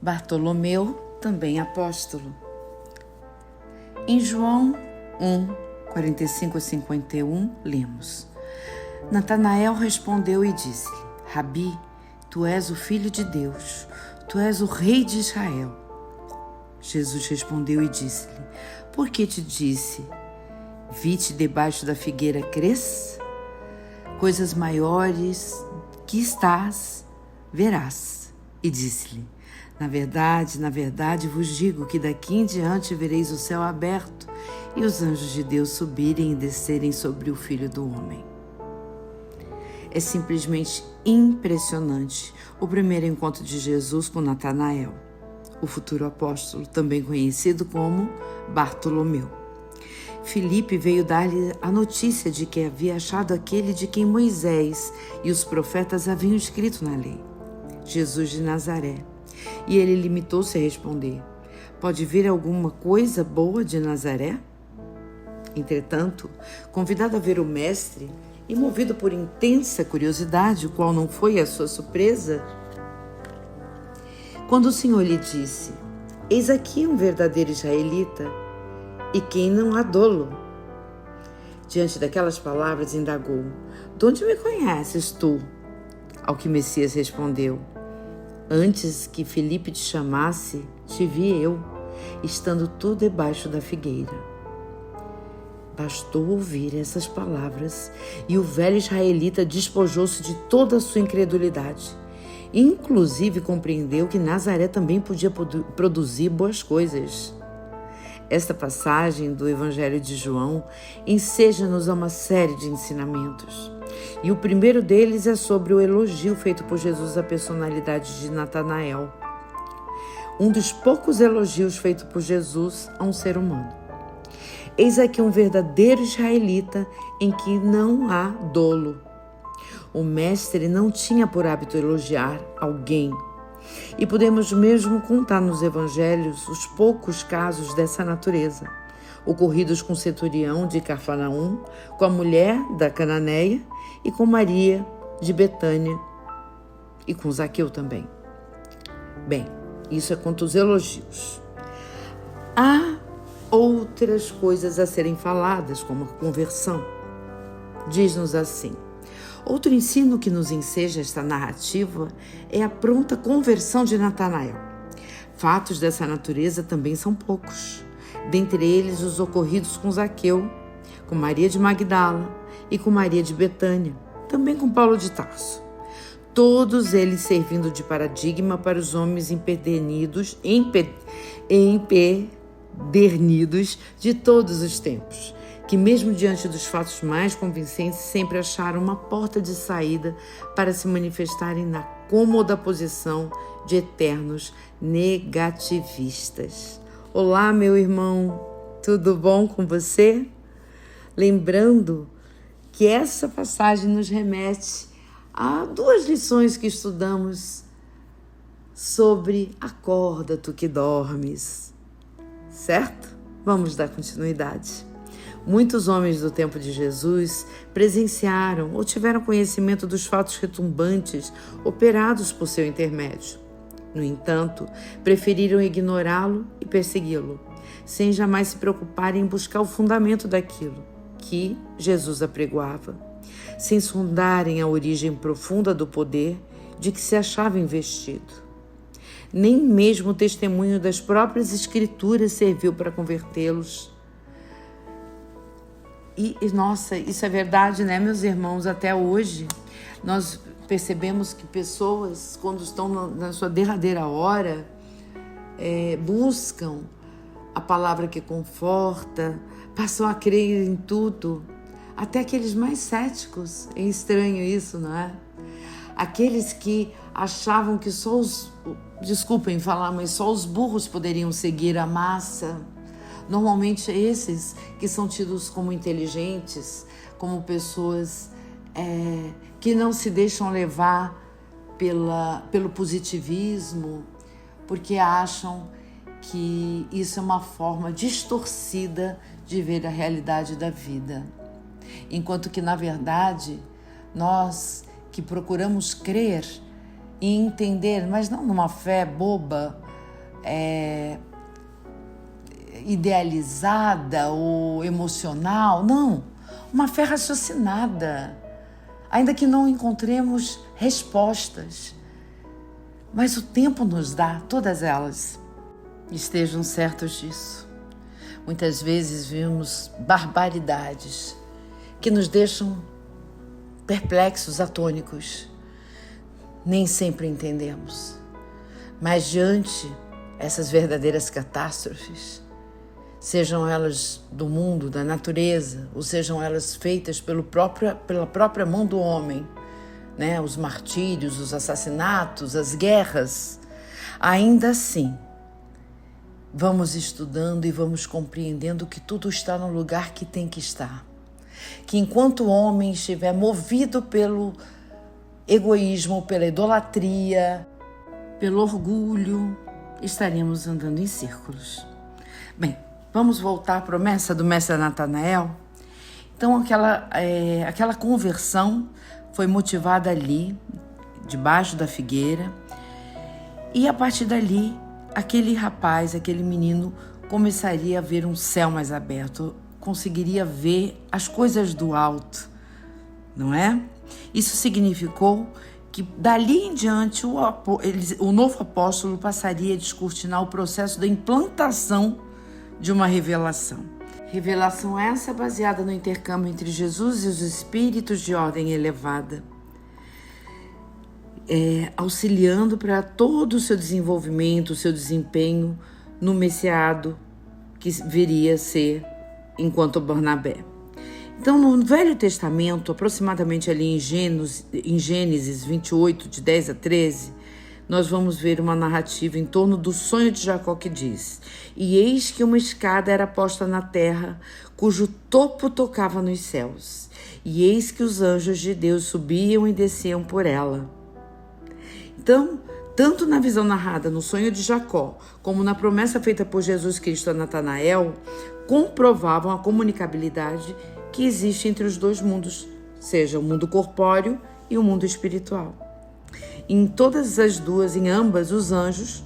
Bartolomeu, também apóstolo. Em João 1, 45 a 51, lemos: Natanael respondeu e disse-lhe: Rabi, tu és o Filho de Deus, tu és o Rei de Israel. Jesus respondeu e disse-lhe: Por que te disse, vi-te debaixo da figueira crês? Coisas maiores que estás, verás. E disse-lhe: na verdade vos digo que daqui em diante vereis o céu aberto e os anjos de Deus subirem e descerem sobre o Filho do Homem. É simplesmente impressionante o primeiro encontro de Jesus com Natanael, o futuro apóstolo, também conhecido como Bartolomeu. Filipe veio dar-lhe a notícia de que havia achado aquele de quem Moisés e os profetas haviam escrito na lei, Jesus de Nazaré. E ele limitou-se a responder: Pode vir alguma coisa boa de Nazaré? Entretanto, convidado a ver o mestre e movido por intensa curiosidade, o qual não foi a sua surpresa, quando o Senhor lhe disse: Eis aqui um verdadeiro israelita, e quem não há dolo. Diante daquelas palavras, indagou: De onde me conheces tu? Ao que Messias respondeu: Antes que Filipe te chamasse, te vi eu, estando tu debaixo da figueira. Bastou ouvir essas palavras e o velho israelita despojou-se de toda a sua incredulidade. Inclusive compreendeu que Nazaré também podia produzir boas coisas. Esta passagem do Evangelho de João enseja-nos a uma série de ensinamentos. E o primeiro deles é sobre o elogio feito por Jesus à personalidade de Natanael. Um dos poucos elogios feitos por Jesus a um ser humano. Eis aqui um verdadeiro israelita em que não há dolo. O mestre não tinha por hábito elogiar alguém. E podemos mesmo contar nos evangelhos os poucos casos dessa natureza, ocorridos com o centurião de Cafarnaum, com a mulher da Cananeia e com Maria de Betânia e com Zaqueu também. Bem, isso é quanto aos elogios. Há outras coisas a serem faladas, como a conversão. Diz-nos assim: outro ensino que nos enseja esta narrativa é a pronta conversão de Natanael. Fatos dessa natureza também são poucos. Dentre eles, os ocorridos com Zaqueu, com Maria de Magdala e com Maria de Betânia, também com Paulo de Tarso. Todos eles servindo de paradigma para os homens empedernidos de todos os tempos, que mesmo diante dos fatos mais convincentes sempre acharam uma porta de saída para se manifestarem na cômoda posição de eternos negativistas. Olá, meu irmão, tudo bom com você? Lembrando que essa passagem nos remete a duas lições que estudamos sobre acorda tu que dormes, certo? Vamos dar continuidade. Muitos homens do tempo de Jesus presenciaram ou tiveram conhecimento dos fatos retumbantes operados por seu intermédio. No entanto, preferiram ignorá-lo e persegui-lo, sem jamais se preocuparem em buscar o fundamento daquilo que Jesus apregoava, sem sondarem a origem profunda do poder de que se achava investido. Nem mesmo o testemunho das próprias Escrituras serviu para convertê-los. E, nossa, isso é verdade, né, meus irmãos? Até hoje, nós percebemos que pessoas, quando estão na sua derradeira hora, buscam a palavra que conforta, passam a crer em tudo, até aqueles mais céticos. É estranho isso, não é? Aqueles que achavam que desculpem falar, mas só os burros poderiam seguir a massa. Normalmente esses que são tidos como inteligentes, como pessoas que não se deixam levar pelo positivismo, porque acham que isso é uma forma distorcida de ver a realidade da vida. Enquanto que, na verdade, nós que procuramos crer e entender, mas não numa fé boba, idealizada ou emocional, não, uma fé raciocinada, ainda que não encontremos respostas, mas o tempo nos dá todas elas. Estejam certos disso. Muitas vezes vemos barbaridades que nos deixam perplexos, atônicos. Nem sempre entendemos, mas diante essas verdadeiras catástrofes, sejam elas do mundo, da natureza, ou sejam elas feitas pela própria mão do homem, né? Os martírios, os assassinatos, as guerras, ainda assim, vamos estudando e vamos compreendendo que tudo está no lugar que tem que estar. Que enquanto o homem estiver movido pelo egoísmo, pela idolatria, pelo orgulho, estaremos andando em círculos. Bem, vamos voltar à promessa do mestre Natanael? Então, aquela conversão foi motivada ali, debaixo da figueira, e a partir dali, aquele rapaz, aquele menino, começaria a ver um céu mais aberto, conseguiria ver as coisas do alto, não é? Isso significou que dali em diante o novo apóstolo passaria a descortinar o processo da implantação de uma revelação. Revelação essa baseada no intercâmbio entre Jesus e os espíritos de ordem elevada, auxiliando para todo o seu desenvolvimento, o seu desempenho no messiado que viria a ser enquanto Barnabé. Então, no Velho Testamento, aproximadamente ali em Gênesis 28, de 10 a 13, nós vamos ver uma narrativa em torno do sonho de Jacó que diz: "E eis que uma escada era posta na terra, cujo topo tocava nos céus. E eis que os anjos de Deus subiam e desciam por ela." Então, tanto na visão narrada no sonho de Jacó, como na promessa feita por Jesus Cristo a Natanael, comprovavam a comunicabilidade que existe entre os dois mundos, seja o mundo corpóreo e o mundo espiritual. Em todas as duas, em ambas, os anjos,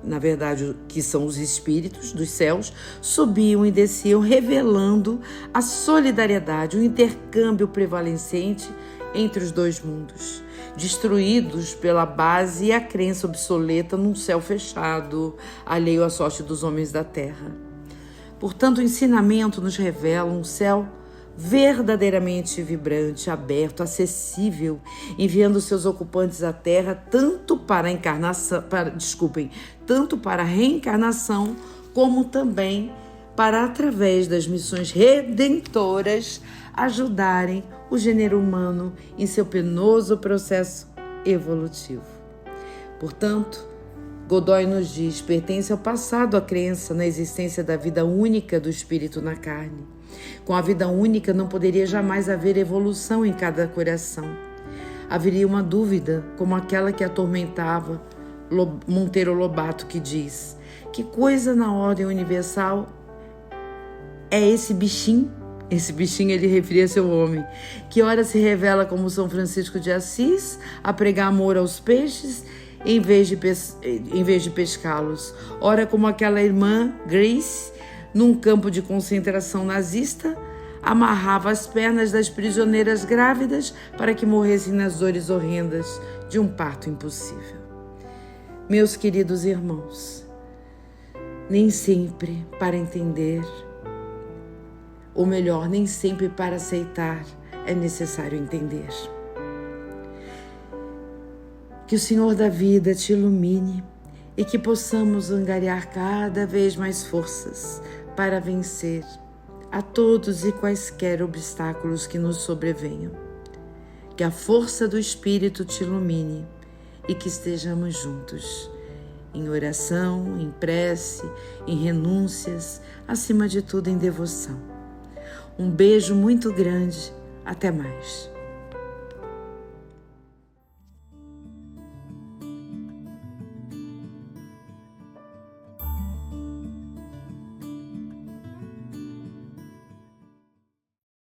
na verdade, que são os espíritos dos céus, subiam e desciam, revelando a solidariedade, o intercâmbio prevalecente entre os dois mundos, destruídos pela base e a crença obsoleta num céu fechado, alheio à sorte dos homens da terra. Portanto, o ensinamento nos revela um céu verdadeiramente vibrante, aberto, acessível, enviando seus ocupantes à Terra tanto para a reencarnação, como também para, através das missões redentoras, ajudarem o gênero humano em seu penoso processo evolutivo. Portanto, Godoy nos diz: pertence ao passado a crença na existência da vida única do espírito na carne. Com a vida única não poderia jamais haver evolução em cada coração. Haveria uma dúvida, como aquela que atormentava Monteiro Lobato, que diz: que coisa na ordem universal é esse bichinho? Esse bichinho ele referia-se ao homem, que ora se revela como São Francisco de Assis, a pregar amor aos peixes, em vez de pescá-los. Ora como aquela irmã Grace, num campo de concentração nazista, amarrava as pernas das prisioneiras grávidas para que morressem nas dores horrendas de um parto impossível. Meus queridos irmãos, nem sempre para entender, ou melhor, nem sempre para aceitar, é necessário entender. Que o Senhor da vida te ilumine e que possamos angariar cada vez mais forças para vencer a todos e quaisquer obstáculos que nos sobrevenham. Que a força do Espírito te ilumine e que estejamos juntos, em oração, em prece, em renúncias, acima de tudo em devoção. Um beijo muito grande, até mais.